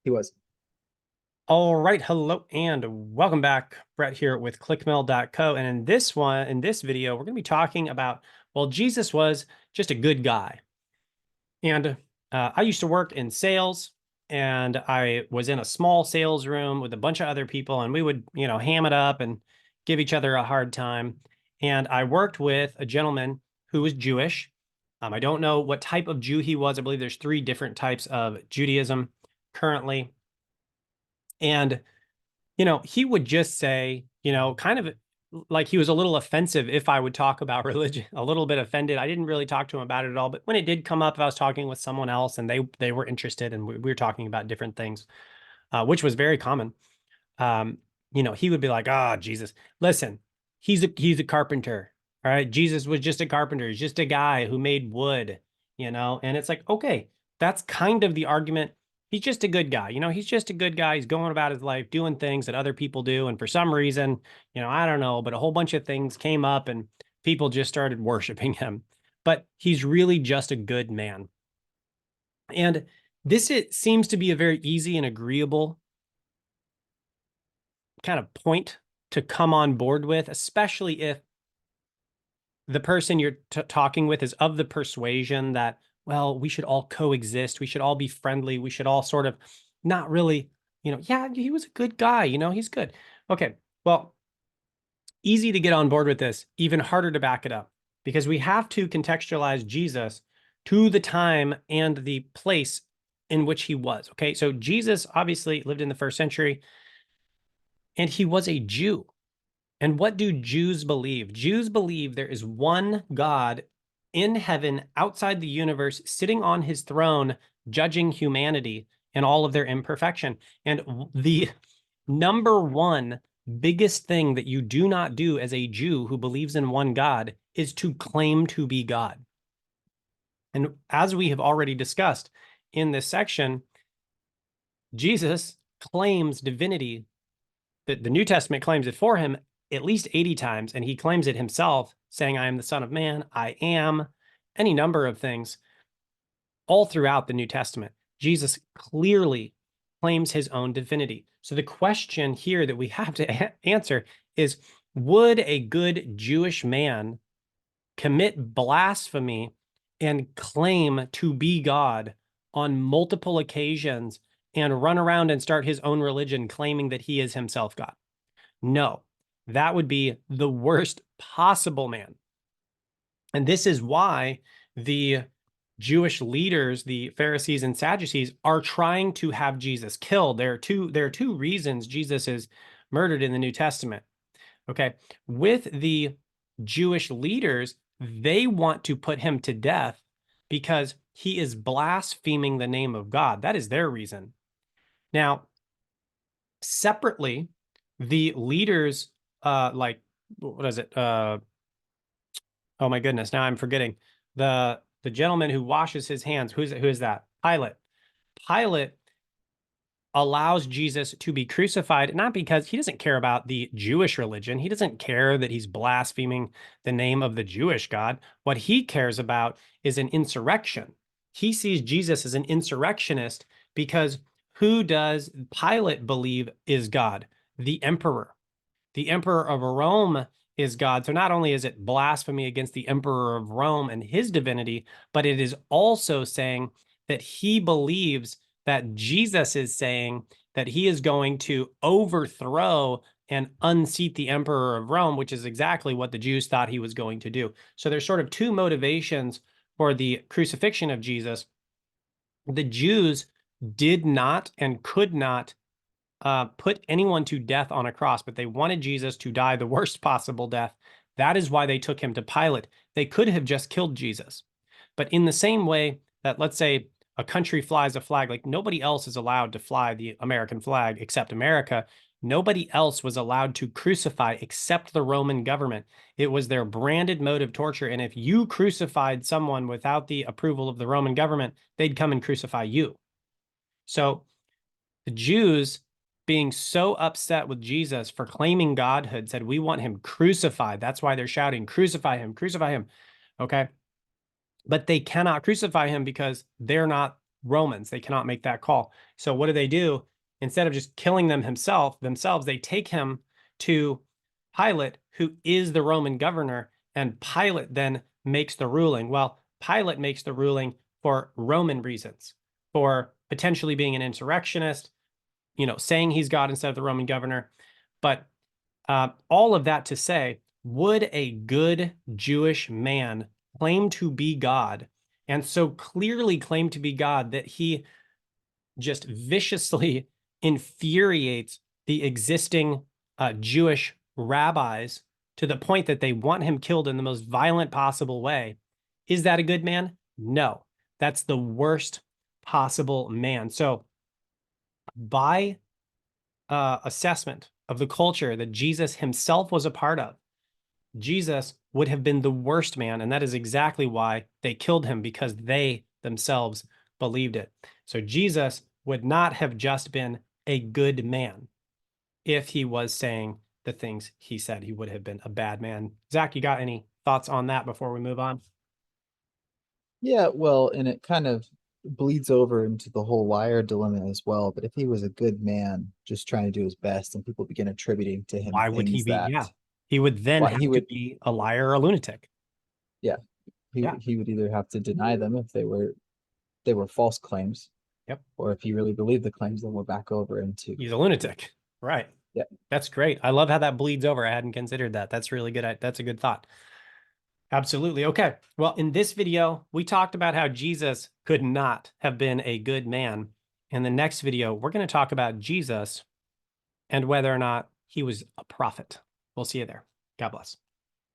He was. All right, hello and welcome back. Brett here with clickmill.co. And in this video, we're going to be talking about, well, Jesus was just a good guy. And I used to work in sales, and I was in a small sales room with a bunch of other people, and we would, ham it up and give each other a hard time. And I worked with a gentleman who was Jewish. I don't know what type of Jew he was. I believe there's three different types of Judaism currently. And he would just say, kind of like he was a little offensive if I would talk about religion, a little bit offended. I didn't really talk to him about it at all, but when it did come up, if I was talking with someone else and they were interested and we were talking about different things, which was very common. Um, he would be like, "Ah, Jesus, listen, he's a carpenter. All right, Jesus was just a carpenter. He's just a guy who made wood,." And it's like, okay, that's kind of the argument. He's just a good guy. He's just a good guy. He's going about his life doing things that other people do. And for some reason, I don't know, but a whole bunch of things came up and people just started worshiping him. But he's really just a good man. And it seems to be a very easy and agreeable kind of point to come on board with, especially if the person you're talking with is of the persuasion that, well, we should all coexist. We should all be friendly. We should all sort of not really, yeah, he was a good guy. He's good. Okay. Well, easy to get on board with this, even harder to back it up because we have to contextualize Jesus to the time and the place in which he was. Okay. So Jesus obviously lived in the first century and he was a Jew. And what do Jews believe? Jews believe there is one God in heaven, outside the universe, sitting on his throne, judging humanity and all of their imperfection. And the number one biggest thing that you do not do as a Jew who believes in one God is to claim to be God. And as we have already discussed in this section, Jesus claims divinity. The New Testament claims it for him at least 80 times, and he claims it himself, saying, I am the Son of Man, I am, any number of things, all throughout the New Testament. Jesus clearly claims his own divinity. So the question here that we have to answer is, would a good Jewish man commit blasphemy and claim to be God on multiple occasions and run around and start his own religion claiming that he is himself God? No, that would be the worst possible man. And this is why the Jewish leaders, the Pharisees and Sadducees, are trying to have Jesus killed. There are two reasons Jesus is murdered in the New Testament. Okay. With the Jewish leaders, they want to put him to death because he is blaspheming the name of God. That is their reason. Now, separately, the leaders, like, what is it? Oh my goodness, now I'm forgetting. The gentleman who washes his hands, who is that? Pilate. Pilate allows Jesus to be crucified, not because he doesn't care about the Jewish religion. He doesn't care that he's blaspheming the name of the Jewish God. What he cares about is an insurrection. He sees Jesus as an insurrectionist because who does Pilate believe is God? The emperor. The emperor of Rome is God. So not only is it blasphemy against the emperor of Rome and his divinity, but it is also saying that he believes that Jesus is saying that he is going to overthrow and unseat the emperor of Rome, which is exactly what the Jews thought he was going to do. So there's sort of two motivations for the crucifixion of Jesus. The Jews did not and could not put anyone to death on a cross, but they wanted Jesus to die the worst possible death. That is why they took him to Pilate. They could have just killed Jesus. But in the same way that, let's say, a country flies a flag, like nobody else is allowed to fly the American flag except America. Nobody else was allowed to crucify except the Roman government. It was their branded mode of torture. And if you crucified someone without the approval of the Roman government, they'd come and crucify you. So the Jews, being so upset with Jesus for claiming godhood, said, we want him crucified. That's why they're shouting, crucify him, crucify him. Okay. But they cannot crucify him because they're not Romans. They cannot make that call. So what do? Instead of just killing them themselves, they take him to Pilate, who is the Roman governor, and Pilate then makes the ruling. Well, Pilate makes the ruling for Roman reasons, for potentially being an insurrectionist, saying he's God instead of the Roman governor. But all of that to say, would a good Jewish man claim to be God, and so clearly claim to be God that he just viciously infuriates the existing Jewish rabbis to the point that they want him killed in the most violent possible way? Is that a good man? No, that's the worst possible man. So by assessment of the culture that Jesus himself was a part of, Jesus would have been the worst man. And that is exactly why they killed him, because they themselves believed it. So Jesus would not have just been a good man if he was saying the things he said. He would have been a bad man. Zach, you got any thoughts on that before we move on? Yeah, well, and it kind of bleeds over into the whole liar dilemma as well. But if he was a good man, just trying to do his best, and people begin attributing to him Why would he things be? that, Yeah. He would then why have he to would, be a liar or a lunatic. yeah, Yeah. he would either have to deny them if they were false claims, Yep. or if he really believed the claims, then we're back over into, He's a lunatic. Right. yeah. That's great. I love how that bleeds over. I hadn't considered that. That's really good. That's a good thought. Absolutely. Okay. Well, in this video, we talked about how Jesus could not have been a good man. In the next video, we're going to talk about Jesus and whether or not he was a prophet. We'll see you there. God bless.